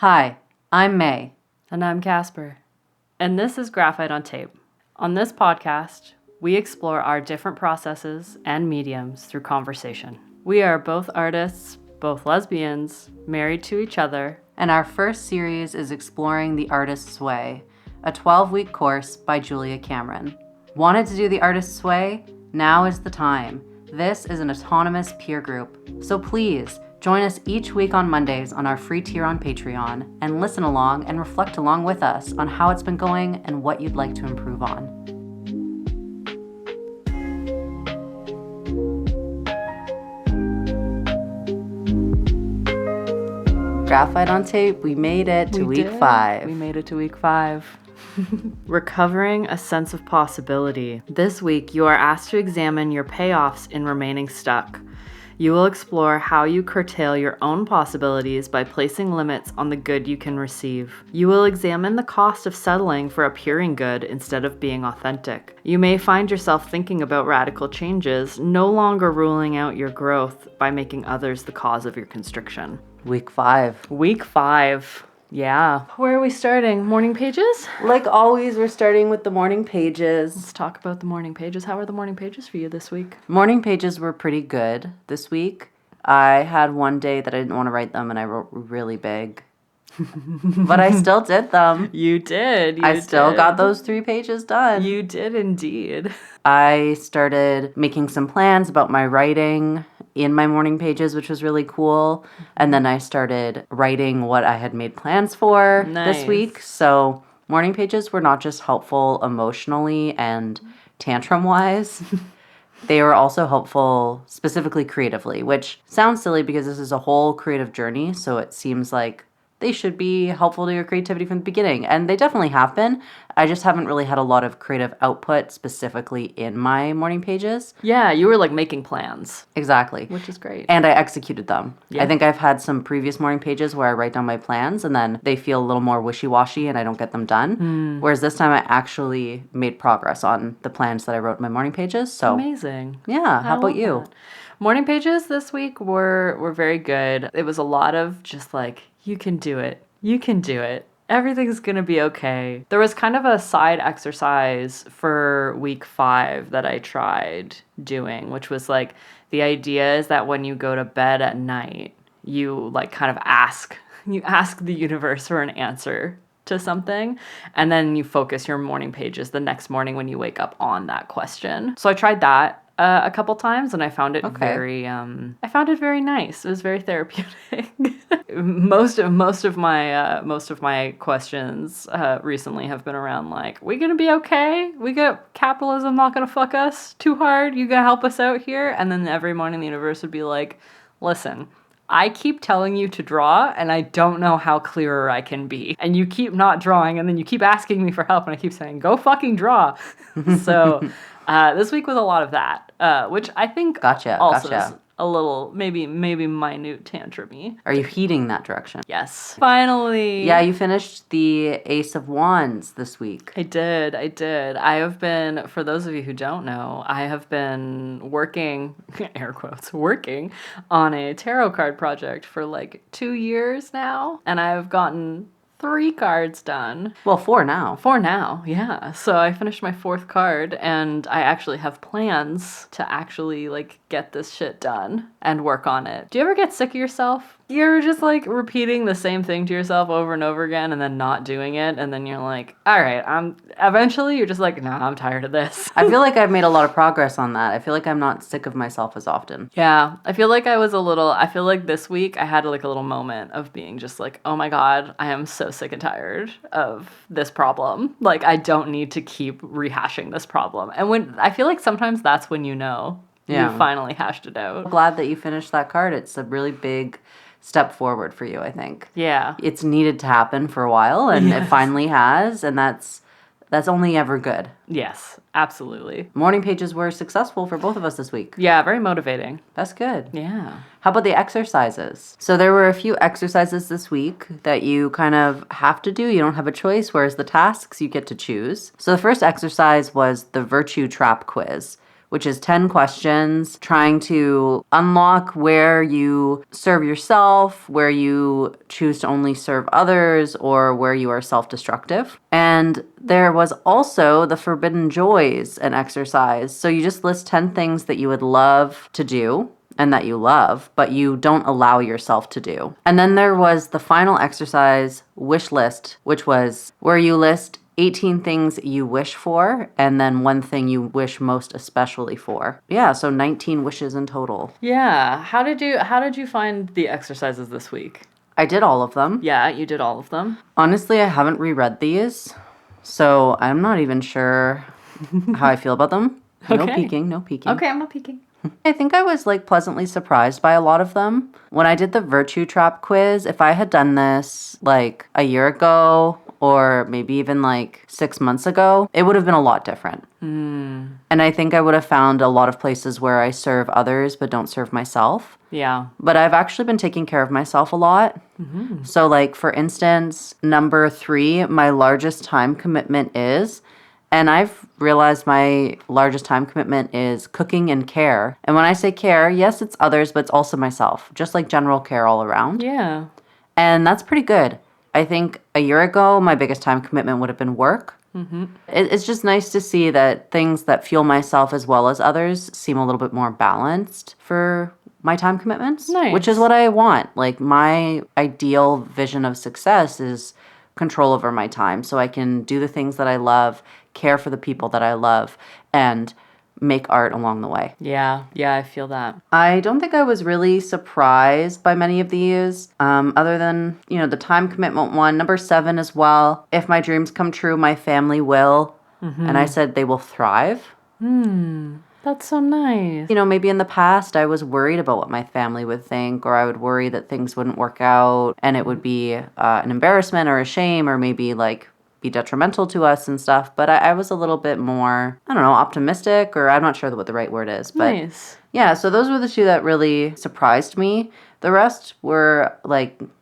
Hi, I'm May. And I'm Casper. And this is Graphite on Tape. On this podcast, we explore our different processes and mediums through conversation. We are both artists, both lesbians, married to each other. And our first series is Exploring the Artist's Way, a 12-week course by Julia Cameron. Wanted to do the Artist's Way? Now is the time. This is an autonomous peer group. So please, join us each week on Mondays on our free tier on Patreon and listen along and reflect along with us on how it's been going and what you'd like to improve on. Graphite on Tape, we made it to week 5. We made it to week 5. Recovering a sense of possibility. This week, you are asked to examine your payoffs in remaining stuck. You will explore how you curtail your own possibilities by placing limits on the good you can receive. You will examine the cost of settling for appearing good instead of being authentic. You may find yourself thinking about radical changes, no longer ruling out your growth by making others the cause of your constriction. Week 5. Week 5. Yeah. Where are we starting? Morning pages? Like always, we're starting with the morning pages. Let's talk about the morning pages. How are the morning pages for you this week? Morning pages were pretty good this week. I had one day that I didn't want to write them and I wrote really big. But I still did them. You did. I still got those 3 pages done. You did indeed. I started making some plans about my writing in my morning pages, which was really cool. And then I started writing what I had made plans for this week. So morning pages were not just helpful emotionally and tantrum-wise. They were also helpful specifically creatively, which sounds silly because this is a whole creative journey. So it seems like they should be helpful to your creativity from the beginning. And they definitely have been. I just haven't really had a lot of creative output specifically in my morning pages. Yeah, you were like making plans. Exactly. Which is great. And I executed them. Yeah. I think I've had some previous morning pages where I write down my plans and then they feel a little more wishy-washy and I don't get them done. Whereas this time I actually made progress on the plans that I wrote in my morning pages. So amazing. Yeah. How about you? That. Morning pages this week were very good. It was a lot of just like, you can do it. You can do it. Everything's going to be okay. There was kind of a side exercise for week 5 that I tried doing, which was like, the idea is that when you go to bed at night, you like kind of ask the universe for an answer to something, and then you focus your morning pages the next morning when you wake up on that question. So I tried that a couple times, and I found it very nice. It was very therapeutic. most of my questions recently have been around like, we gonna be okay? We got capitalism not gonna fuck us too hard? You gonna help us out here? And then every morning the universe would be like, listen, I keep telling you to draw, and I don't know how clearer I can be. And you keep not drawing, and then you keep asking me for help, and I keep saying, go fucking draw. So this week was a lot of that, which I think also is a little, maybe minute tantrum-y. Are you heeding that direction? Yes. Finally. Yeah, you finished the Ace of Wands this week. I did. I have been, for those of you who don't know, I have been working, air quotes, working on a tarot card project for like 2 years now, and I've gotten 3 cards done. Well, 4 now. 4 now, yeah. So I finished my 4th card, and I actually have plans to actually like get this shit done and work on it. Do you ever get sick of yourself? You're just like repeating the same thing to yourself over and over again and then not doing it, and then you're like, all right, eventually you're just like, nah, I'm tired of this. I feel like I've made a lot of progress on that. I feel like I'm not sick of myself as often. Yeah, I feel like I feel like this week I had like a little moment of being just like, oh my God, I am so sick and tired of this problem. Like, I don't need to keep rehashing this problem. And when I feel like sometimes that's when you know you finally hashed it out. I'm glad that you finished that card. It's a really big step forward for you, I think. Yeah. It's needed to happen for a while, and it finally has, and that's only ever good. Yes, absolutely. Morning pages were successful for both of us this week. Yeah, very motivating. That's good. Yeah. How about the exercises? So there were a few exercises this week that you kind of have to do. You don't have a choice, whereas the tasks you get to choose. So the first exercise was the Virtue Trap quiz, which is 10 questions trying to unlock where you serve yourself, where you choose to only serve others, or where you are self-destructive. And there was also the Forbidden Joys, an exercise. So you just list 10 things that you would love to do and that you love, but you don't allow yourself to do. And then there was the final exercise, wish list, which was where you list 18 things you wish for and then one thing you wish most especially for. Yeah, so 19 wishes in total. Yeah. How did you find the exercises this week? I did all of them. Yeah, you did all of them. Honestly, I haven't reread these, so I'm not even sure how I feel about them. No Okay. peeking. Okay, I'm not peeking. I think I was pleasantly surprised by a lot of them. When I did the virtue trap quiz, if I had done this a year ago or maybe even 6 months ago, it would have been a lot different. And I think I would have found a lot of places where I serve others but don't serve myself. Yeah. But I've actually been taking care of myself a lot. So for instance, number 3, my largest time commitment is, and I've realized my largest time commitment is cooking and care. And when I say care, yes, it's others, but it's also myself. Just general care all around. Yeah. And that's pretty good. I think a year ago, my biggest time commitment would have been work. It's just nice to see that things that fuel myself as well as others seem a little bit more balanced for my time commitments. Nice. Which is what I want. My ideal vision of success is control over my time so I can do the things that I love, care for the people that I love, and make art along the way. Yeah, I feel that. I don't think I was really surprised by many of these, other than, the time commitment one. Number 7 as well. If my dreams come true, my family will. And I said they will thrive. That's so nice. Maybe in the past I was worried about what my family would think, or I would worry that things wouldn't work out and it would be an embarrassment or a shame, or maybe be detrimental to us and stuff. But I was a little bit more, I don't know, optimistic, or I'm not sure what the right word is. But Nice. yeah, so those were the 2 that really surprised me. The rest were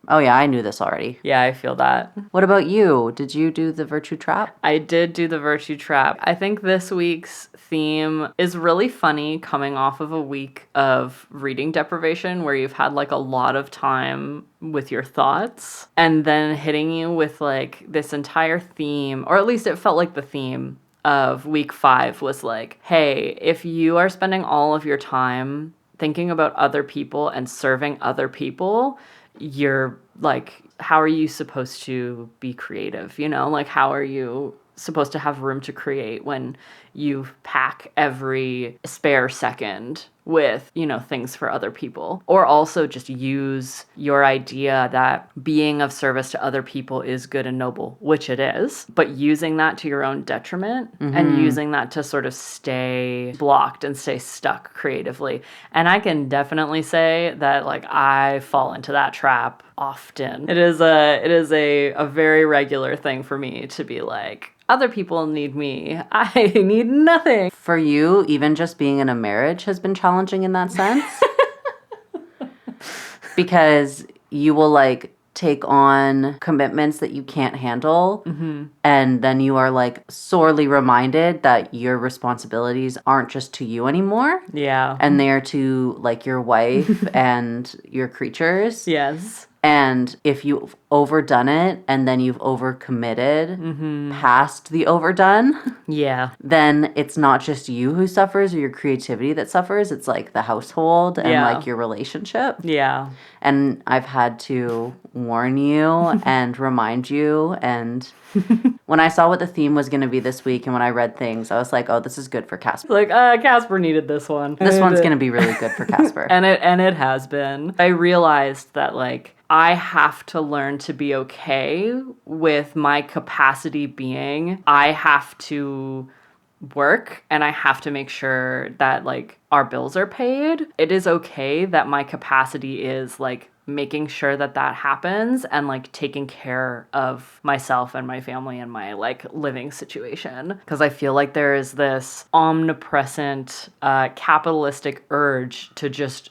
oh yeah, I knew this already. Yeah, I feel that. What about you? Did you do the virtue trap? I did do the virtue trap. I think this week's theme is really funny coming off of a week of reading deprivation where you've had a lot of time with your thoughts and then hitting you with this entire theme, or at least it felt like the theme of week 5 was hey, if you are spending all of your time thinking about other people and serving other people, you're how are you supposed to be creative? How are you supposed to have room to create when you pack every spare second with, things for other people? Or also just use your idea that being of service to other people is good and noble, which it is, but using that to your own detriment and using that to sort of stay blocked and stay stuck creatively. And I can definitely say that I fall into that trap often. It is a very regular thing for me to be other people need me. I need nothing. For you, even just being in a marriage has been challenging in that sense. Because you will take on commitments that you can't handle. And then you are sorely reminded that your responsibilities aren't just to you anymore. Yeah. And they're to your wife and your creatures. Yes. And if you've overdone it and then you've overcommitted past the overdone, yeah, then it's not just you who suffers or your creativity that suffers. It's the household and your relationship. Yeah. And I've had to warn you and remind you. And when I saw what the theme was going to be this week and when I read things, I was oh, this is good for Casper. Casper needed this one. This one's going to be really good for Casper. and it has been. I realized that I have to learn to be okay with my capacity being, I have to work and I have to make sure that our bills are paid. It is okay that my capacity is making sure that happens and taking care of myself and my family and my living situation, because I feel there is this omnipresent capitalistic urge to just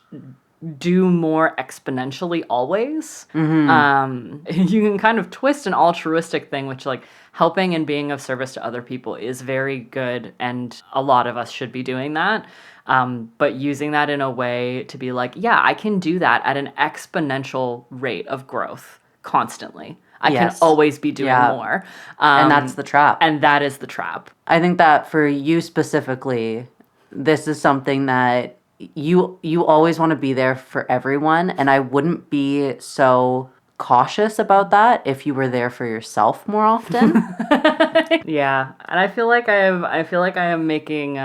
do more exponentially always. You can kind of twist an altruistic thing, which like helping and being of service to other people is very good, and a lot of us should be doing that. But using that in a way to be like, yeah, I can do that at an exponential rate of growth constantly. I can always be doing more. And that's the trap. And that is the trap. I think that for you specifically, this is something that you always want to be there for everyone, and I wouldn't be so cautious about that if you were there for yourself more often. Yeah, and I feel like I am making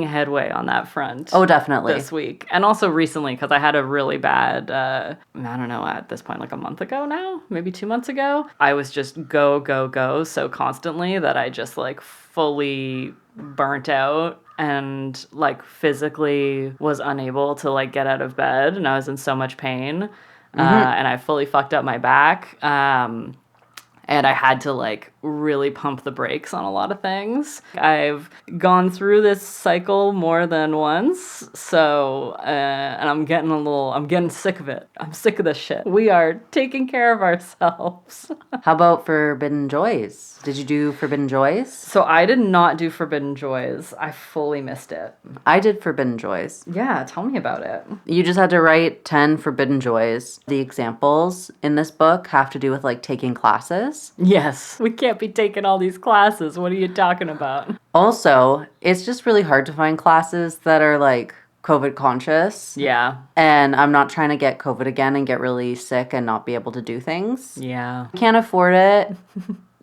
headway on that front. Oh, definitely. This week, and also recently, because I had a really bad I don't know, at this point, like a month ago now, maybe 2 months ago, I was just go so constantly that I just like fully burnt out and like physically was unable to like get out of bed, and I was in so much pain. And I fully fucked up my back. And I had to like really pump the brakes on a lot of things. I've gone through this cycle more than once, so and I'm getting sick of it. I'm sick of this shit. We are taking care of ourselves. How about Forbidden Joys? Did you do Forbidden Joys? So I did not do Forbidden Joys. I fully missed it. I did Forbidden Joys. Yeah, tell me about it. You just had to write 10 Forbidden Joys. The examples in this book have to do with like taking classes. Yes, we can't be taking all these classes. What are you talking about? Also, it's just really hard to find classes that are like COVID conscious. Yeah. And I'm not trying to get COVID again and get really sick and not be able to do things. Yeah. Can't afford it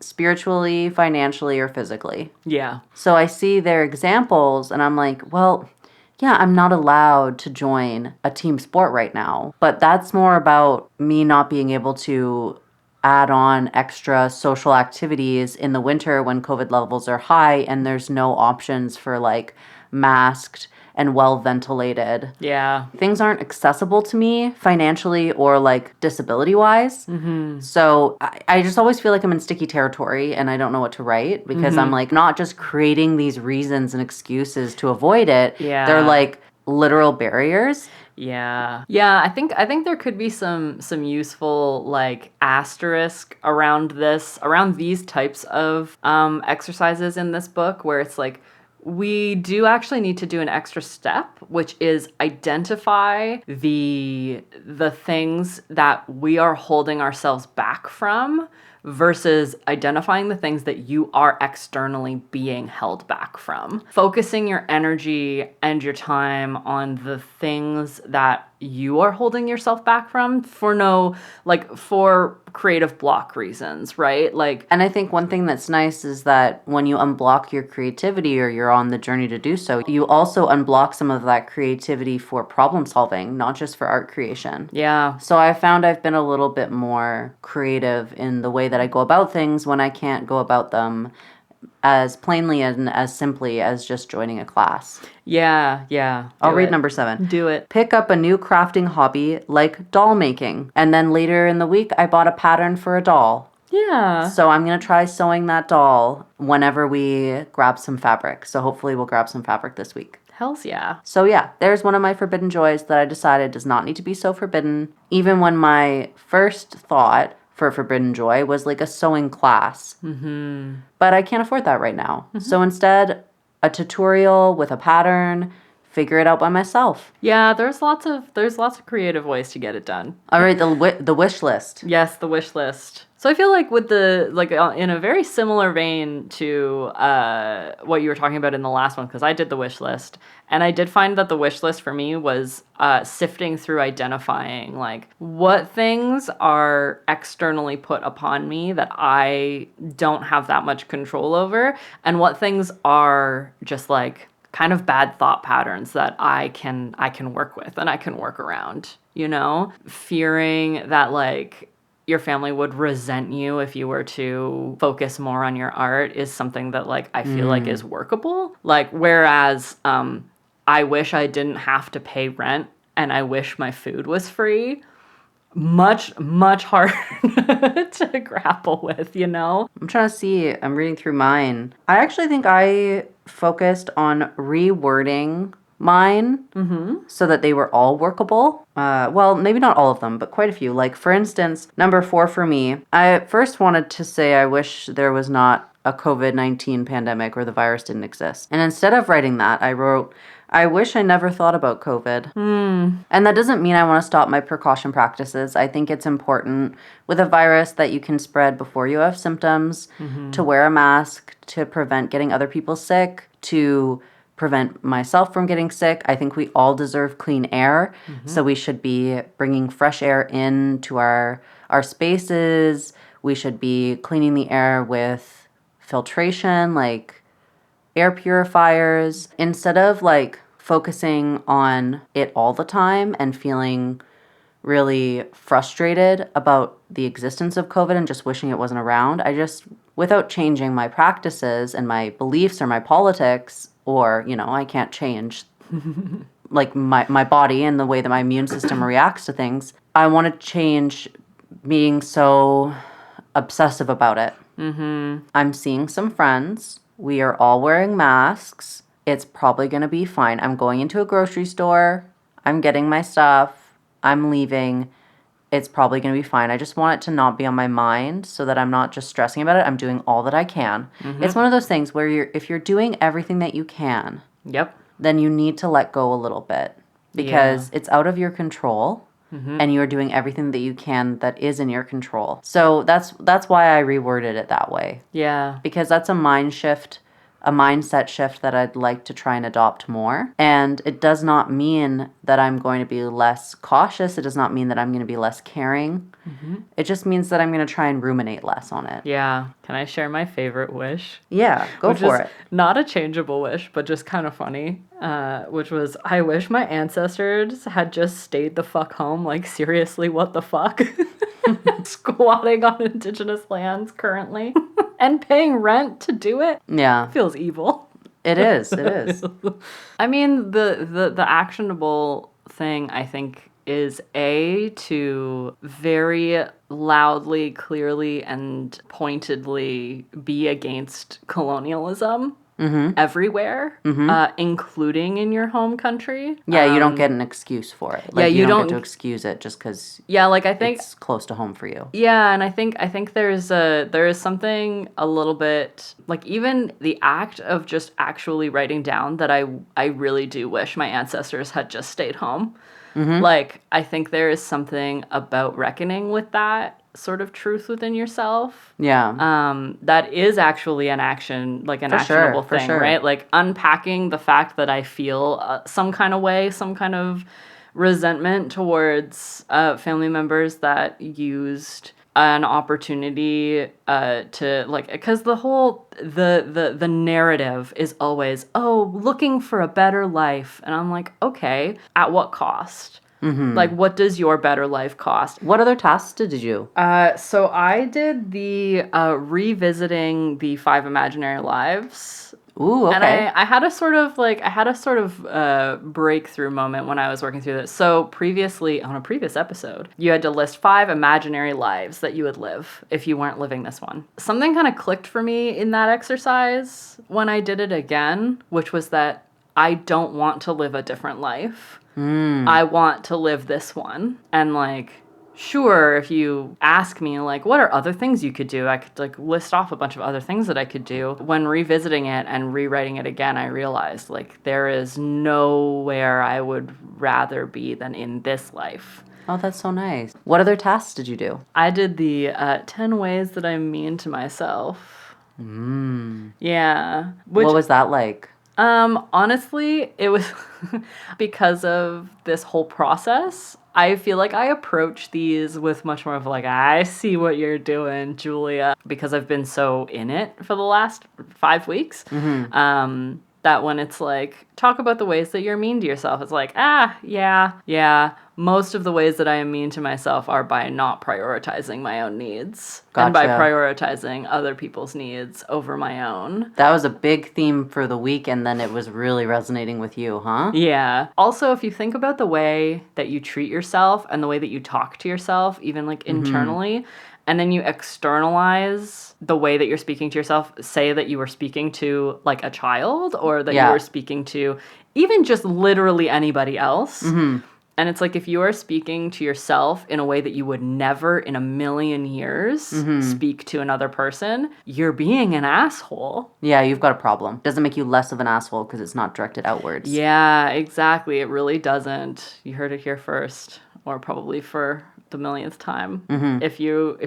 spiritually, financially, or physically. Yeah. So I see their examples and I'm like, well, yeah, I'm not allowed to join a team sport right now. But that's more about me not being able to add on extra social activities in the winter when COVID levels are high and there's no options for like masked and well ventilated. Yeah. Things aren't accessible to me financially or like disability wise. So I just always feel like I'm in sticky territory and I don't know what to write because I'm like not just creating these reasons and excuses to avoid it. Yeah. They're like literal barriers. Yeah. Yeah, I think there could be some useful like asterisk around these types of exercises in this book where it's like we do actually need to do an extra step, which is identify the things that we are holding ourselves back from versus identifying the things that you are externally being held back from. Focusing your energy and your time on the things that you are holding yourself back from for creative block reasons, right? And I think one thing that's nice is that when you unblock your creativity or you're on the journey to do so, you also unblock some of that creativity for problem solving, not just for art creation. Yeah. So I found I've been a little bit more creative in the way that I go about things when I can't go about them as plainly and as simply as just joining a class. Yeah. I'll read number 7. Do it. Pick up a new crafting hobby like doll making. And then later in the week, I bought a pattern for a doll. Yeah. So I'm going to try sewing that doll whenever we grab some fabric. So hopefully we'll grab some fabric this week. Hells yeah. So yeah, there's one of my forbidden joys that I decided does not need to be so forbidden. Even when my first thought for forbidden joy was like a sewing class. But I can't afford that right now. So instead, a tutorial with a pattern, figure it out by myself. Yeah, there's lots of creative ways to get it done. All right, the wish list. Yes, the wish list. So I feel like with in a very similar vein to what you were talking about in the last one, because I did the wish list, and I did find that the wish list for me was sifting through identifying like what things are externally put upon me that I don't have that much control over, and what things are just like kind of bad thought patterns that I can work with and I can work around, you know? Fearing that like your family would resent you if you were to focus more on your art is something that like I feel like is workable. Like whereas I wish I didn't have to pay rent and I wish my food was free. Much harder to grapple with, you know? I'm trying to see. I'm reading through mine. I actually think I focused on rewording mine so that they were all workable. Well, maybe not all of them, but quite a few. Like, for instance, number 4 for me, I at first wanted to say I wish there was not a COVID-19 pandemic or the virus didn't exist. And instead of writing that, I wrote, I wish I never thought about COVID. And that doesn't mean I want to stop my precaution practices. I think it's important with a virus that you can spread before you have symptoms to wear a mask, to prevent getting other people sick, to prevent myself from getting sick. I think we all deserve clean air. So we should be bringing fresh air into our spaces. We should be cleaning the air with filtration, like air purifiers, instead of like focusing on it all the time and feeling really frustrated about the existence of COVID and just wishing it wasn't around. I just, without changing my practices and my beliefs or my politics, or, I can't change like my body and the way that my immune system reacts to things, I want to change being so obsessive about it. I'm seeing some friends. We are all wearing masks. It's probably going to be fine. I'm going into a grocery store. I'm getting my stuff. I'm leaving. It's probably going to be fine. I just want it to not be on my mind so that I'm not just stressing about it. I'm doing all that I can. It's one of those things where if you're doing everything that you can, then you need to let go a little bit because it's out of your control. And you're doing everything that you can that is in your control. So that's why I reworded it that way. Yeah. Because that's a mindset shift that I'd like to try and adopt more. And it does not mean that I'm going to be less cautious. It does not mean that I'm going to be less caring. It just means that I'm going to try and ruminate less on it. Yeah. Can I share my favorite wish? Yeah, go for it. Not a changeable wish, but just kind of funny. Which was, I wish my ancestors had just stayed the fuck home. Like, seriously, what the fuck? Squatting on Indigenous lands currently and paying rent to do it. Yeah. Feels evil. It is. It is. I mean, the actionable thing, I think, is to very loudly, clearly, and pointedly be against colonialism everywhere, including in your home country. Yeah, you don't get an excuse for it. Like, you don't get to excuse it just because I think it's close to home for you. Yeah, and I think there is something a little bit, like, even the act of just actually writing down that I really do wish my ancestors had just stayed home. Like, I think there is something about reckoning with that sort of truth within yourself. Yeah. That is actually an action, like an actionable thing, right? Like, unpacking the fact that I feel some kind of way, some kind of resentment towards family members that used an opportunity to, like, because the narrative is always, looking for a better life, and I'm like, okay, at what cost? Like, what does your better life cost? What other tasks did you do? So I did the revisiting the 5 imaginary lives. Ooh, okay. And I had a sort of breakthrough moment when I was working through this. So previously, on a previous episode, you had to list 5 imaginary lives that you would live if you weren't living this one. Something kind of clicked for me in that exercise when I did it again, which was that I don't want to live a different life. I want to live this one. And, like, sure, if you ask me, like, what are other things you could do? I could, like, list off a bunch of other things that I could do. When revisiting it and rewriting it again, I realized, like, there is nowhere I would rather be than in this life. Oh, that's so nice. What other tasks did you do? I did the 10 ways that I'm mean to myself. Yeah. What was that like? Honestly, it was because of this whole process. I feel like I approach these with much more of, like, I see what you're doing, Julia, because I've been so in it for the last 5 weeks. That when it's like, talk about the ways that you're mean to yourself, it's like, yeah. Most of the ways that I am mean to myself are by not prioritizing my own needs. Gotcha. And by prioritizing other people's needs over my own. That was a big theme for the week, and then it was really resonating with you, huh? Yeah. Also, if you think about the way that you treat yourself and the way that you talk to yourself, even, like, internally, and then you externalize the way that you're speaking to yourself, say that you were speaking to, like, a child, or that you were speaking to even just literally anybody else. Mm-hmm. And it's like if you are speaking to yourself in a way that you would never in a million years speak to another person, you're being an asshole. Yeah, you've got a problem. Doesn't make you less of an asshole because it's not directed outwards. Yeah, exactly. It really doesn't. You heard it here first, or probably for the millionth time. Mm-hmm. If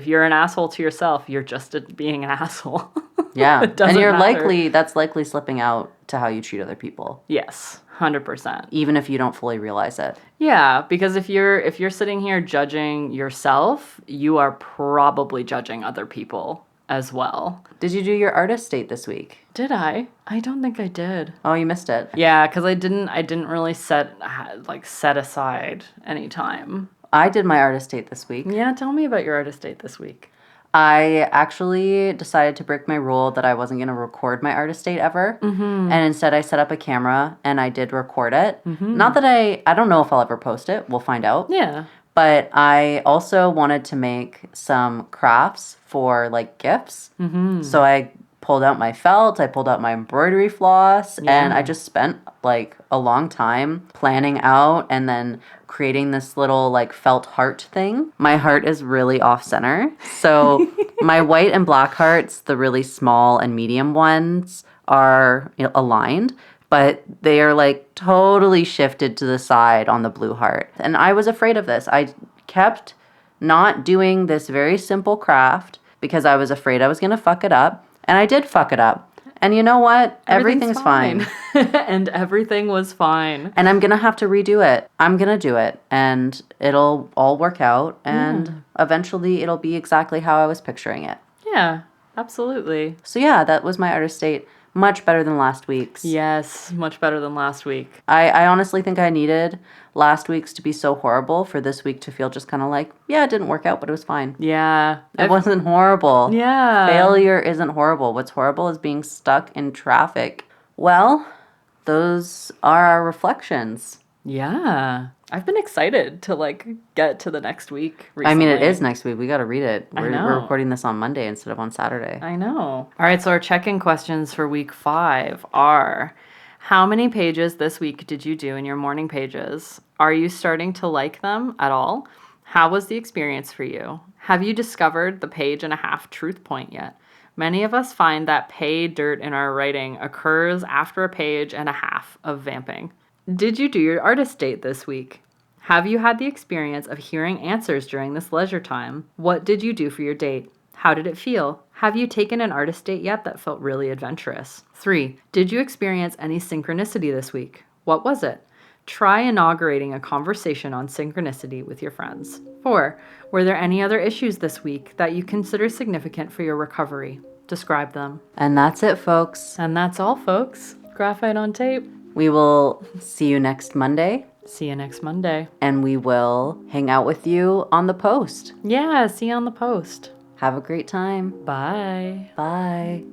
you're an asshole to yourself, you're just being an asshole. Yeah, It doesn't and you're matter. that's likely slipping out to how you treat other people, Yes, 100%. even if you don't fully realize it. Yeah, because if you're sitting here judging yourself, you are probably judging other people as well. Did you do your artist date this week? Did I? I don't think I did. Oh, you missed it. Yeah, because I didn't really set aside any time. I did my artist date this week. Yeah, tell me about your artist date this week. I actually decided to break my rule that I wasn't going to record my artist date ever. Mm-hmm. And instead I set up a camera and I did record it. Mm-hmm. Not that I don't know if I'll ever post it. We'll find out. Yeah. But I also wanted to make some crafts for like gifts. Mm-hmm. So I pulled out my felt, I pulled out my embroidery floss, and I just spent like a long time planning out and then creating this little like felt heart thing. My heart is really off center. So my white and black hearts, the really small and medium ones, are aligned, but they are like totally shifted to the side on the blue heart. And I was afraid of this. I kept not doing this very simple craft because I was afraid I was going to fuck it up. And I did fuck it up. And you know what? Everything's fine. And everything was fine. And I'm going to have to redo it. I'm going to do it. And it'll all work out. And eventually it'll be exactly how I was picturing it. Yeah, absolutely. So yeah, that was my artist date. Much better than last week's. Yes, much better than last week. I honestly think I needed last week's to be so horrible for this week to feel just kind of like, yeah, it didn't work out, but it was fine. Yeah. It wasn't horrible. Yeah. Failure isn't horrible. What's horrible is being stuck in traffic. Well, those are our reflections. Yeah. I've been excited to like get to the next week recently. I mean, it is next week. We got to read it. I We're know. recording this on Monday instead of on Saturday. I know. All right, so our check-in questions for week 5 are: how many pages this week did you do in your morning pages? Are you starting to like them at all? How was the experience for you? Have you discovered the page and a half truth point yet? Many of us find that pay dirt in our writing occurs after a page and a half of vamping. Did you do your artist date this week? Have you had the experience of hearing answers during this leisure time? What did you do for your date? How did it feel? Have you taken an artist date yet that felt really adventurous? 3. Did you experience any synchronicity this week? What was it? Try inaugurating a conversation on synchronicity with your friends. 4. Were there any other issues this week that you consider significant for your recovery? Describe them. And that's it, folks. And that's all, folks. Graphite on tape. We will see you next Monday. See you next Monday. And we will hang out with you on the post. Yeah, see you on the post. Have a great time. Bye. Bye.